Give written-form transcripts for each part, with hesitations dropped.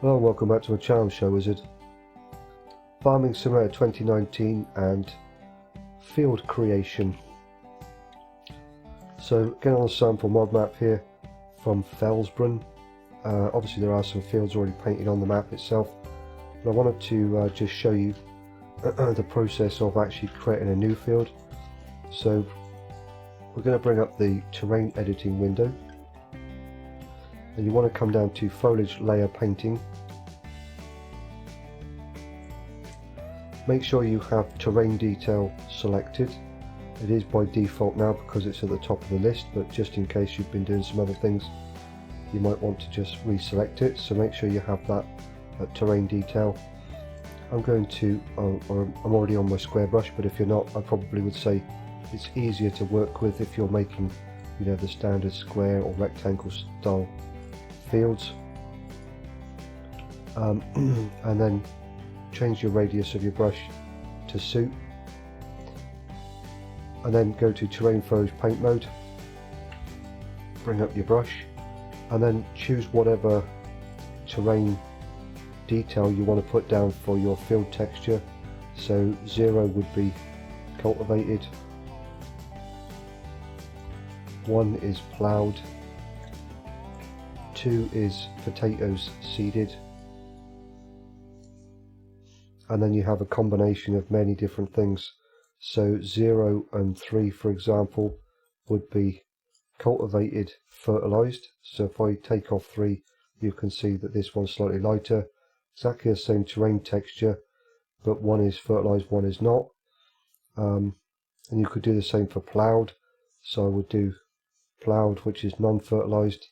Hello and welcome back to my channel, ShyWizard. Farming Simulator 2019 and field creation. So getting on the sample mod map here from Felsbrunn. Obviously there are some fields already painted on the map itself, but I wanted to just show you the process of actually creating a new field. So we're going to bring up the terrain editing window, and you want to come down to foliage layer painting. Make sure you have terrain detail selected. It is by default now because it's at the top of the list, but just in case you've been doing some other things, you might want to just reselect it. So make sure you have that terrain detail. I'm going to, I'm already on my square brush, but if you're not, I probably would say it's easier to work with if you're making, you know, the standard square or rectangle style fields. And then change your radius of your brush to suit, and then go to terrain foliage paint mode, bring up your brush, and then choose whatever terrain detail you want to put down for your field texture. So 0 would be cultivated, 1 is ploughed, 2 is potatoes seeded, and then you have a combination of many different things. So 0 and 3, for example, would be cultivated fertilized. So if I take off 3, you can see that this one's slightly lighter, exactly the same terrain texture, but one is fertilized, one is not. And you could do the same for ploughed. So I would do ploughed, which is non-fertilized,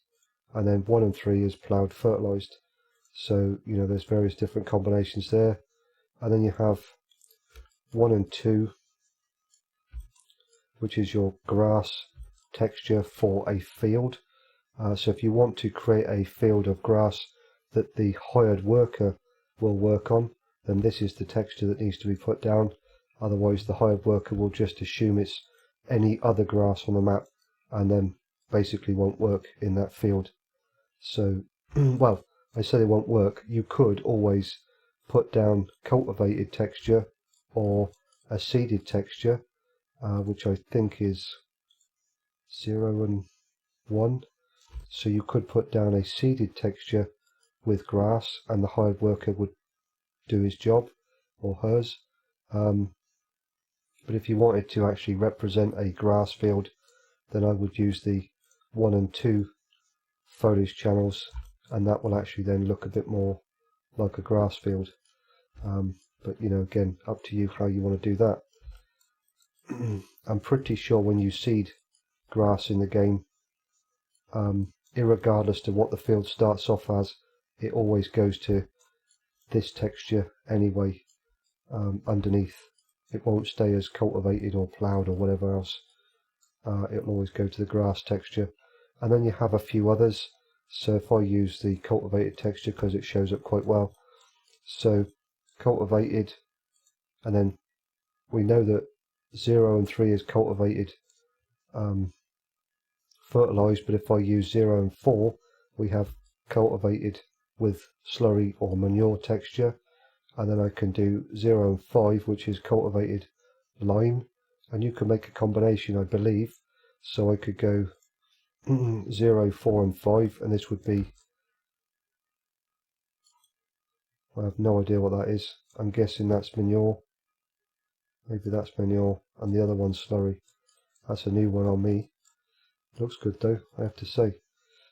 and then 1 and 3 is ploughed fertilized. So, you know, there's various different combinations there. And then you have 1 and 2, which is your grass texture for a field. So if you want to create a field of grass that the hired worker will work on, then this is the texture that needs to be put down. Otherwise the hired worker will just assume it's any other grass on the map and then basically won't work in that field. So, well, I say it won't work. You could always put down cultivated texture or a seeded texture, which I think is 0 and 1. So you could put down a seeded texture with grass and the hired worker would do his job or hers. But if you wanted to actually represent a grass field, then I would use the 1 and 2 foliage channels, and that will actually then look a bit more like a grass field. But you know, again, up to you how you want to do that. I'm pretty sure when you seed grass in the game, irregardless to what the field starts off as, it always goes to this texture anyway. Underneath, it won't stay as cultivated or ploughed or whatever else. It'll always go to the grass texture. And then you have a few others. So if I use the cultivated texture because it shows up quite well, so cultivated, and then we know that 0 and 3 is cultivated fertilized, but if I use 0 and 4, we have cultivated with slurry or manure texture. And then I can do 0 and 5, which is cultivated lime, and you can make a combination, I believe. So I could go 0, 4 and 5, and this would be, I have no idea what that is. I'm guessing that's manure. Maybe that's manure, and the other one's slurry. That's a new one on me. Looks good though, I have to say.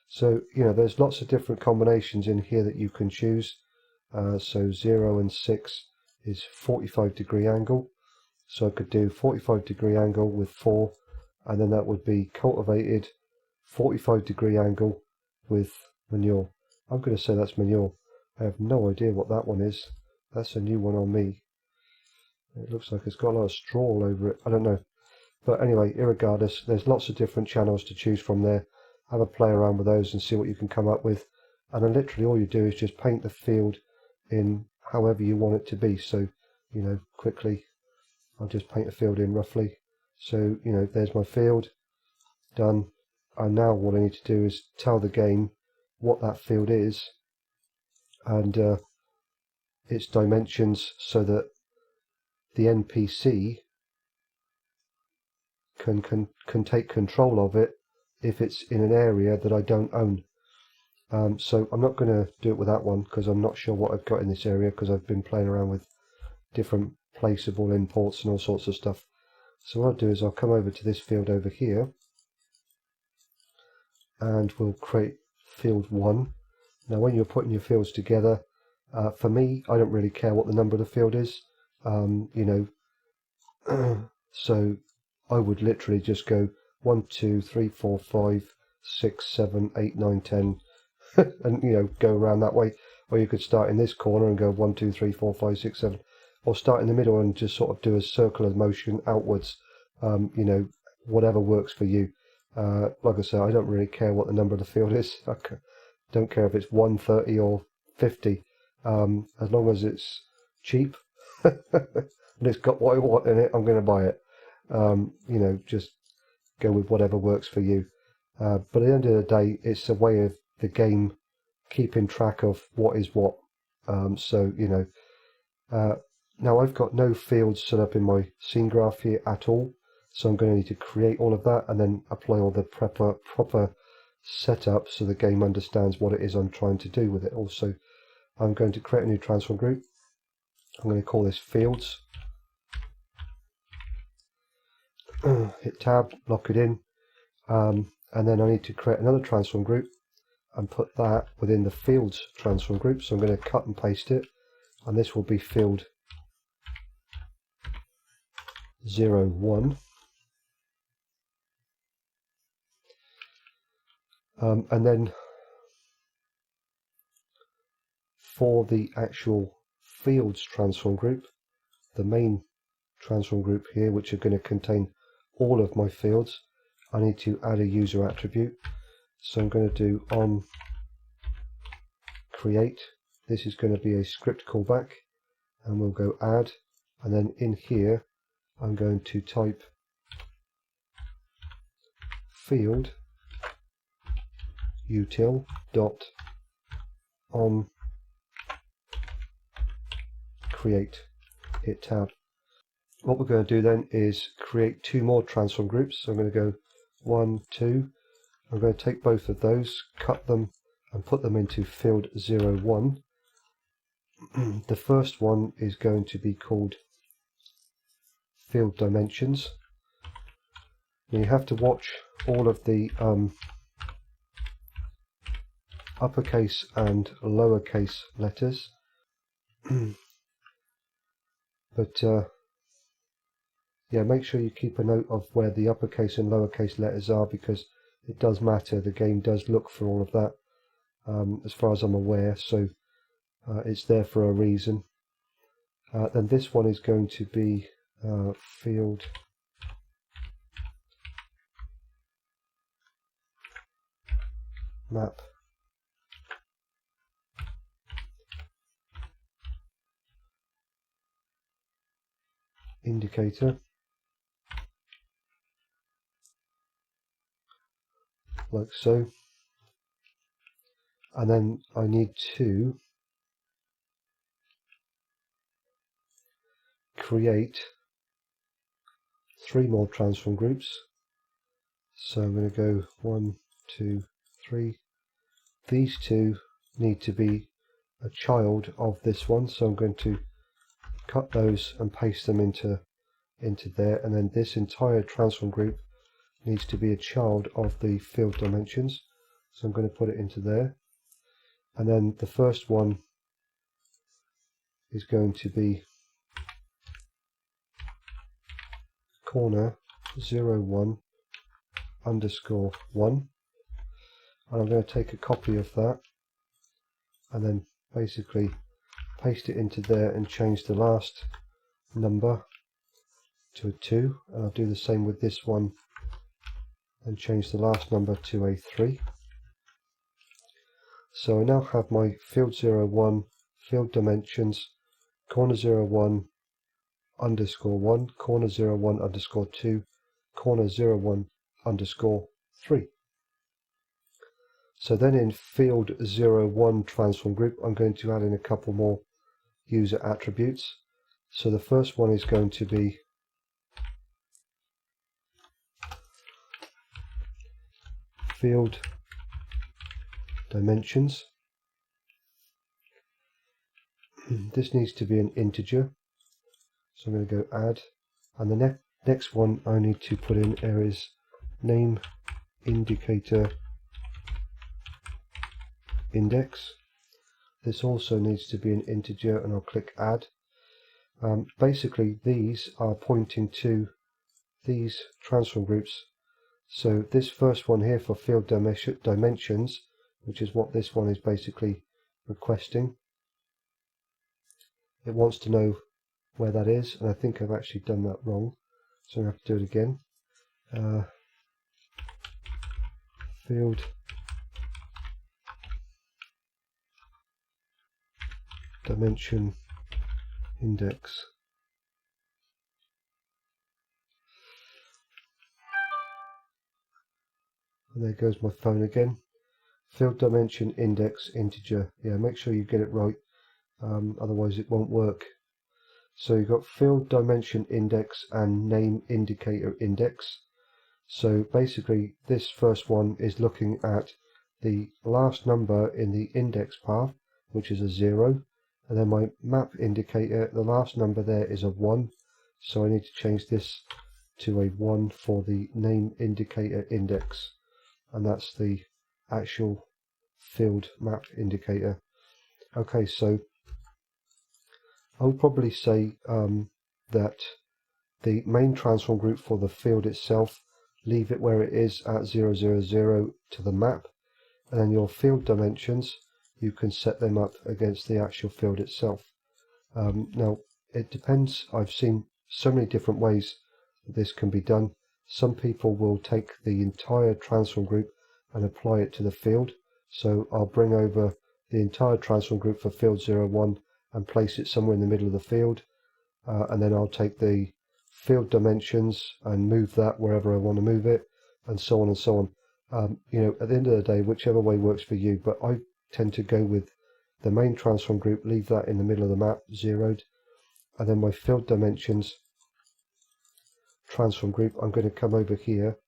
So, you know, there's lots of different combinations in here that you can choose. So 0 and 6 is 45-degree angle. So I could do 45-degree angle with 4, and then that would be cultivated 45-degree angle with manure. I'm going to say that's manure. I have no idea what that one is. That's a new one on me. It looks like it's got a lot of straw all over it. I don't know. But anyway, irregardless, there's lots of different channels to choose from there. Have a play around with those and see what you can come up with. And then literally all you do is just paint the field in however you want it to be. So, you know, quickly, I'll just paint a field in roughly. So, you know, there's my field done. And now what I need to do is tell the game what that field is and its dimensions so that the NPC can take control of it if it's in an area that I don't own. So I'm not going to do it with that one because I'm not sure what I've got in this area, because I've been playing around with different placeable imports and all sorts of stuff. So what I'll do is I'll come over to this field over here and we'll create field 1. Now when you're putting your fields together, for me, I don't really care what the number of the field is, you know, so I would literally just go 1, 2, 3, 4, 5, 6, 7, 8, 9, 10, and you know, go around that way. Or you could start in this corner and go 1, 2, 3, 4, 5, 6, 7, or start in the middle and just sort of do a circular motion outwards. You know, whatever works for you. Like I say, I don't really care what the number of the field is. I don't care if it's 1, 30 or 50, as long as it's cheap and it's got what I want in it, I'm going to buy it. You know, just go with whatever works for you. But at the end of the day, it's a way of the game keeping track of what is what. So, you know, now I've got no fields set up in my scene graph here at all. So I'm going to need to create all of that and then apply all the proper setup so the game understands what it is I'm trying to do with it. Also, I'm going to create a new transform group. I'm going to call this fields. Hit tab, lock it in, and then I need to create another transform group and put that within the fields transform group. So I'm going to cut and paste it, and this will be field 01. And then for the actual fields transform group, the main transform group here, which are going to contain all of my fields, I need to add a user attribute. So I'm going to do on create. This is going to be a script callback, and we'll go add, and then in here I'm going to type field util dot on create. Hit tab. What we're going to do then is create 2 more transform groups. So I'm going to go 1, 2. I'm going to take both of those, cut them and put them into field 01. The first one is going to be called field dimensions. Now you have to watch all of the uppercase and lowercase letters, but yeah, make sure you keep a note of where the uppercase and lowercase letters are, because it does matter. The game does look for all of that, as far as I'm aware, so it's there for a reason. Then this one is going to be field map indicator, like so. And then I need to create 3 more transform groups. So I'm going to go 1, 2, 3. These 2 need to be a child of this one, so I'm going to cut those and paste them into there, and then this entire transform group needs to be a child of the field dimensions, so I'm going to put it into there. And then the first one is going to be corner 01 underscore 1, and I'm going to take a copy of that and then basically paste it into there and change the last number to a 2, and I'll do the same with this one and change the last number to a 3. So I now have my field 01, field dimensions, corner 01 underscore 1, corner 01 underscore 2, corner 01 underscore 3. So then in field 01 transform group, I'm going to add in a couple more user attributes. So the first one is going to be field dimensions. This needs to be an integer, so I'm going to go add, and the next one I need to put in here is name indicator index. This also needs to be an integer, and I'll click add. Basically these are pointing to these transform groups. So this first one here for field dimensions, which is what this one is basically requesting, it wants to know where that is, and I think I've actually done that wrong, so I have to do it again. Field dimension index. And there goes my phone again. Field dimension index integer. Yeah, make sure you get it right, otherwise it won't work. So you've got field dimension index and name indicator index. So basically this first one is looking at the last number in the index path, which is a 0, and then my map indicator, the last number there is a 1, so I need to change this to a 1 for the name indicator index, and that's the actual field map indicator. Okay, so I'll probably say that the main transform group for the field itself, leave it where it is at 000 to the map, and then your field dimensions, you can set them up against the actual field itself. Now it depends, I've seen so many different ways that this can be done. Some people will take the entire transform group and apply it to the field, so I'll bring over the entire transform group for field 01 and place it somewhere in the middle of the field, and then I'll take the field dimensions and move that wherever I want to move it, and so on and so on. You know, at the end of the day, whichever way works for you, but I tend to go with the main transform group, leave that in the middle of the map, zeroed, and then my field dimensions transform group, I'm going to come over here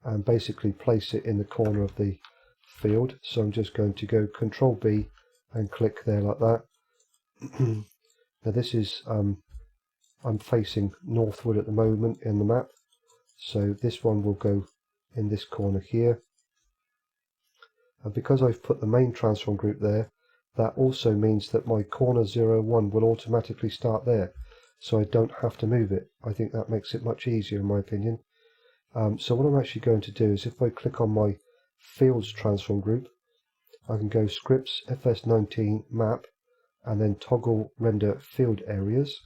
and basically place it in the corner of the field. So I'm just going to go Control B and click there like that. Now this is I'm facing northward at the moment in the map, so this one will go in this corner here, and because I've put the main transform group there, that also means that my corner 01 will automatically start there, so I don't have to move it. I think that makes it much easier in my opinion. So what I'm actually going to do is, if I click on my fields transform group, I can go scripts FS19 map and then toggle render field areas,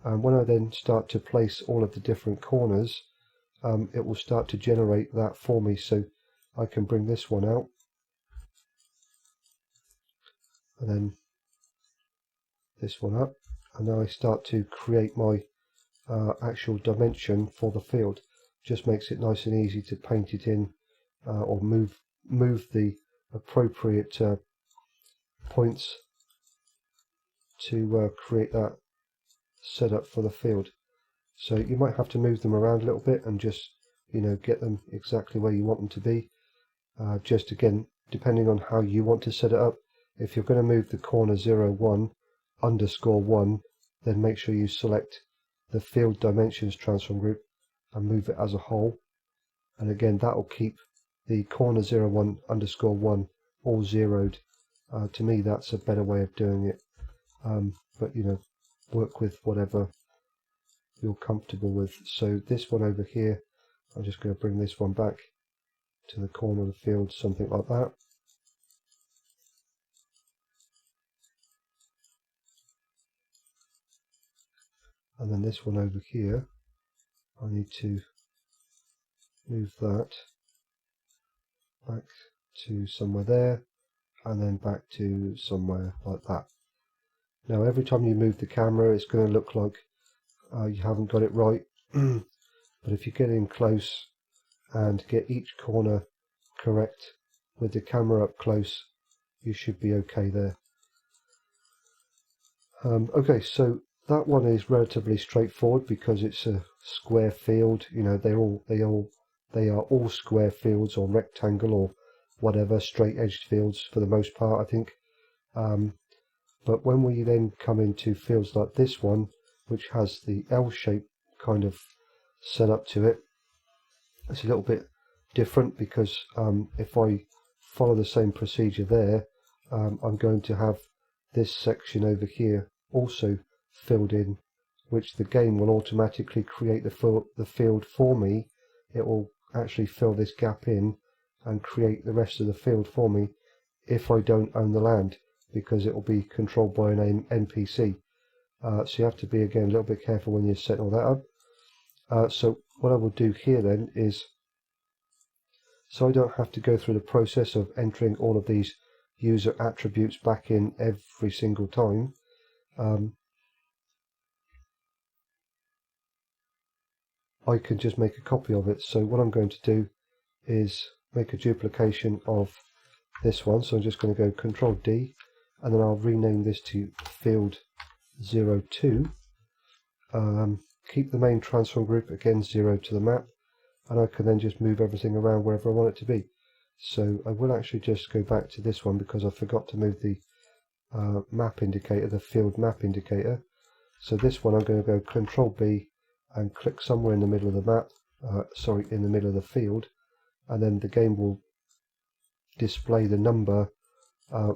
and when I then start to place all of the different corners, it will start to generate that for me. So I can bring this one out, and then this one up, and now I start to create my actual dimension for the field. Just makes it nice and easy to paint it in, or move the appropriate points to create that setup for the field. So you might have to move them around a little bit and just, you know, get them exactly where you want them to be. Just again, depending on how you want to set it up. If you're going to move the corner 01 underscore 1, then make sure you select the field dimensions transform group and move it as a whole. And again, that will keep the corner 01 underscore 1 all zeroed. To me, that's a better way of doing it. But you know, work with whatever you're comfortable with. So this one over here, I'm just going to bring this one back to the corner of the field, something like that. And then this one over here, I need to move that back to somewhere there, and then back to somewhere like that. Now every time you move the camera, it's going to look like you haven't got it right, but if you get in close and get each corner correct, with the camera up close, you should be okay there. Okay, so that one is relatively straightforward because it's a square field. You know, they are all square fields or rectangle or whatever, straight edged fields for the most part, I think. But when we then come into fields like this one, which has the L shape kind of set up to it, it's a little bit different because if I follow the same procedure there, I'm going to have this section over here also filled in, which the game will automatically create the field for me. It will actually fill this gap in and create the rest of the field for me if I don't own the land, because it will be controlled by an NPC. So you have to be, again, a little bit careful when you're setting all that up. So what I will do here then is, so I don't have to go through the process of entering all of these user attributes back in every single time, I can just make a copy of it. So what I'm going to do is make a duplication of this one. So I'm just going to go Control D, and then I'll rename this to field 02. Keep the main transform group, again 0 to the map, and I can then just move everything around wherever I want it to be. So I will actually just go back to this one because I forgot to move the map indicator, the field map indicator. So this one I'm going to go Control B and click somewhere in the middle of the map, in the middle of the field, and then the game will display the number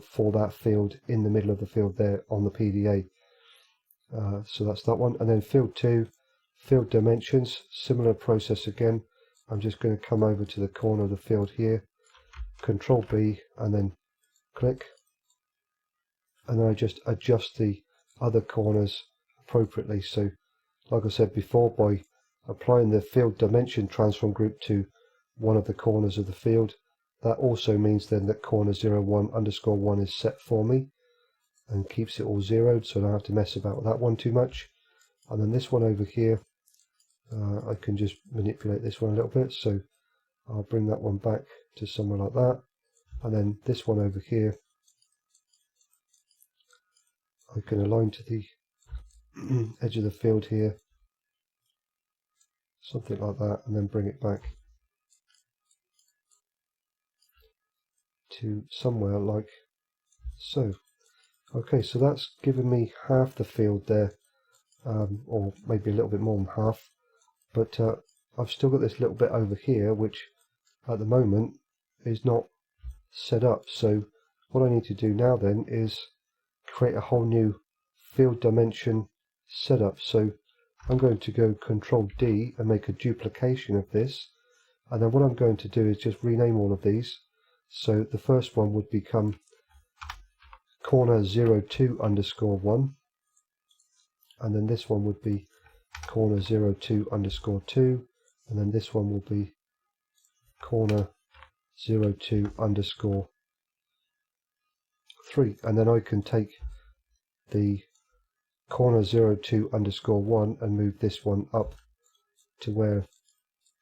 for that field in the middle of the field there on the PDA. So that's that one. And then field 2, field dimensions, similar process again. I'm just going to come over to the corner of the field here, Control B, and then click, and then I just adjust the other corners appropriately. So like I said before, by applying the field dimension transform group to one of the corners of the field, that also means then that corner 01_1 is set for me and keeps it all zeroed, so I don't have to mess about with that one too much. And then this one over here, I can just manipulate this one a little bit, so I'll bring that one back to somewhere like that. And then this one over here, I can align to the edge of the field here, something like that, and then bring it back to somewhere like so. Okay, so that's given me half the field there, or maybe a little bit more than half, but I've still got this little bit over here which at the moment is not set up. So what I need to do now then is create a whole new field dimension setup. So I'm going to go Control D and make a duplication of this, and then what I'm going to do is just rename all of these. So the first one would become corner 02_1, and then this one would be corner 02_2, and then this one will be corner 02_3, and then I can take the corner 02_1 and move this one up to where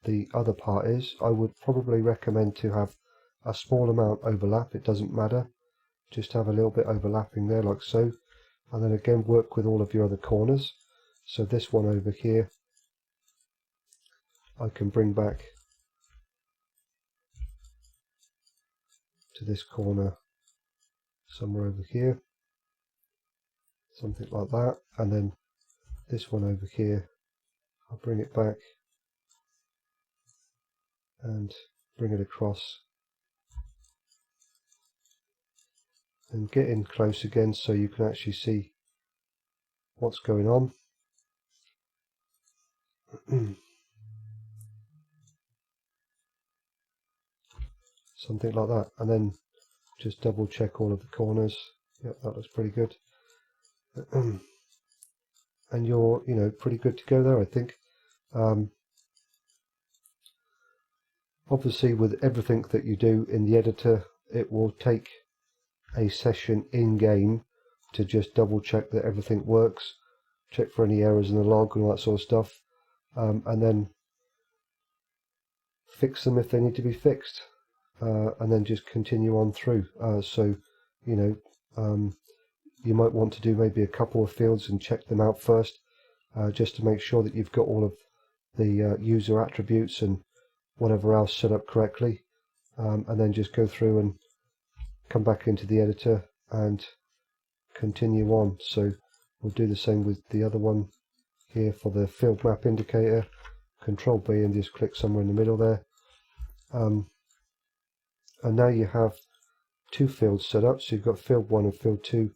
the other part is. I would probably recommend to have a small amount overlap, it doesn't matter, just have a little bit overlapping there like so, and then again work with all of your other corners. So this one over here I can bring back to this corner somewhere over here, something like that, and then this one over here I'll bring it back and bring it across and get in close again so you can actually see what's going on. Something like that, and then just double check all of the corners. Yep, that looks pretty good. And you're, pretty good to go there, I think. Obviously with everything that you do in the editor, it will take a session in game to just double check that everything works, check for any errors in the log and all that sort of stuff, and then fix them if they need to be fixed. and then just continue on through. So you know, you might want to do maybe a couple of fields and check them out first, just to make sure that you've got all of the user attributes and whatever else set up correctly, and then just go through and come back into the editor and continue on. So we'll do the same with the other one here for the field map indicator. Control B and just click somewhere in the middle there, and now you have two fields set up. So you've got field 1 and field 2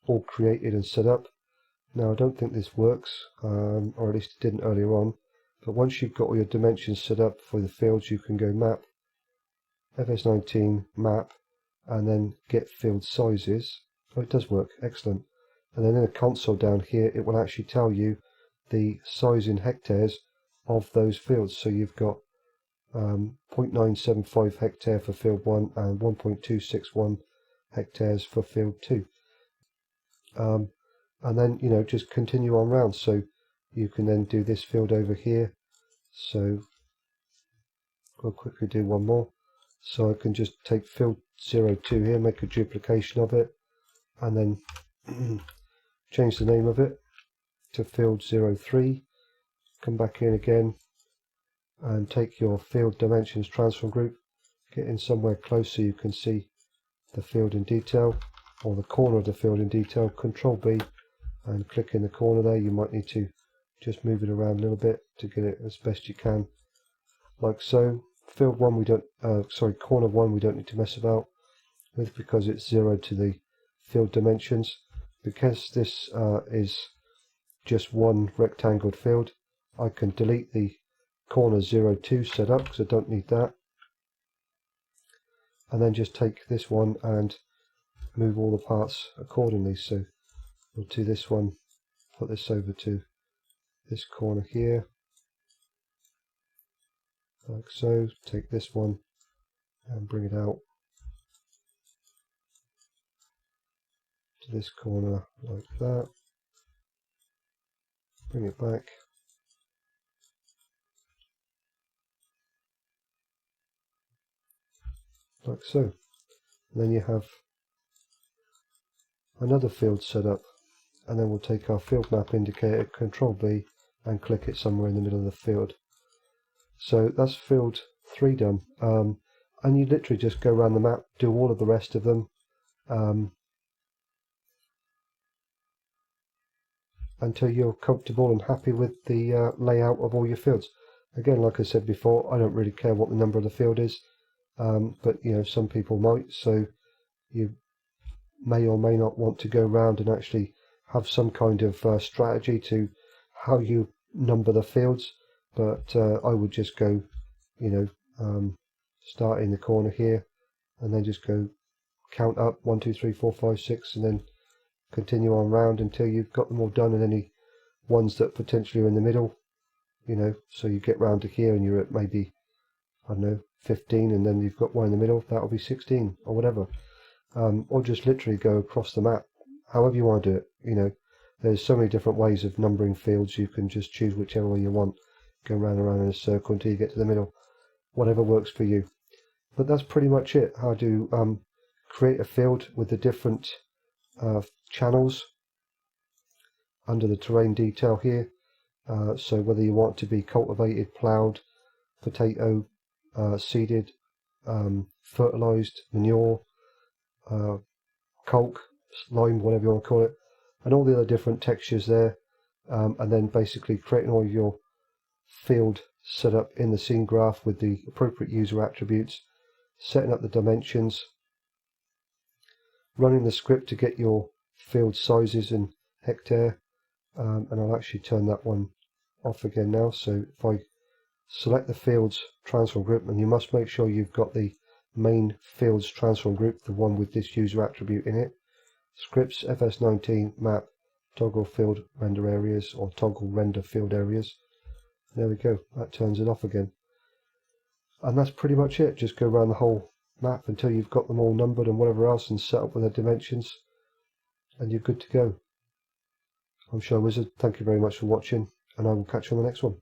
all created and set up. Now I don't think this works, or at least it didn't earlier on, but once you've got all your dimensions set up for the fields, you can go map, FS19 map, and then get field sizes. Oh, it does work, excellent. And then in the console down here, it will actually tell you the size in hectares of those fields. So you've got 0.975 hectare for field 1 and 1.261 hectares for field 2. And then, you know, just continue on round. So you can then do this field over here. So we'll quickly do one more. So I can just take field 02 here, make a duplication of it, and then change the name of it to field 03. Come back in again and take your field dimensions transform group, get in somewhere close so you can see the field in detail, or the corner of the field in detail. Control B and click in the corner there. You might need to just move it around a little bit to get it as best you can, like so. Field 1 we don't, corner 1 we don't need to mess about with because it's 0 to the field dimensions. Because this is just one rectangled field, I can delete the corner 02 setup because I don't need that, and then just take this one and move all the parts accordingly. So we'll do this one, put this over to this corner here, like so. Take this one and bring it out to this corner like that. Bring it back. Like so. And then you have another field set up, and then we'll take our field map indicator, Control B, and click it somewhere in the middle of the field. So that's field 3 done, and you literally just go around the map, do all of the rest of them until you're comfortable and happy with the layout of all your fields. Again, like I said before, I don't really care what the number of the field is, but you know, some people might, so you may or may not want to go around and actually have some kind of strategy to how you number the fields. But I would just go, you know, start in the corner here and then just go count up 1, 2, 3, 4, 5, 6, and then continue on round until you've got them all done, and any ones that potentially are in the middle, you know, so you get round to here and you're at maybe, I don't know, 15, and then you've got one in the middle, that'll be 16 or whatever. Or just literally go across the map, however you want to do it. You know, there's so many different ways of numbering fields. You can just choose whichever way you want, go round and round in a circle until you get to the middle, whatever works for you. But that's pretty much it, how to create a field with the different channels under the terrain detail here. So whether you want to be cultivated, ploughed, potato, seeded, fertilized, manure, caulk, slime, whatever you want to call it, and all the other different textures there, and then basically creating all your field set up in the scene graph with the appropriate user attributes, setting up the dimensions, running the script to get your field sizes in hectare, and I'll actually turn that one off again now. So if I select the fields transform group, and you must make sure you've got the main fields transform group, the one with this user attribute in it, scripts, FS19 map, toggle field render areas, or toggle render field areas. There we go, that turns it off again. And that's pretty much it. Just go around the whole map until you've got them all numbered and whatever else and set up with their dimensions, and you're good to go. I'm ShyWizard, thank you very much for watching, and I will catch you on the next one.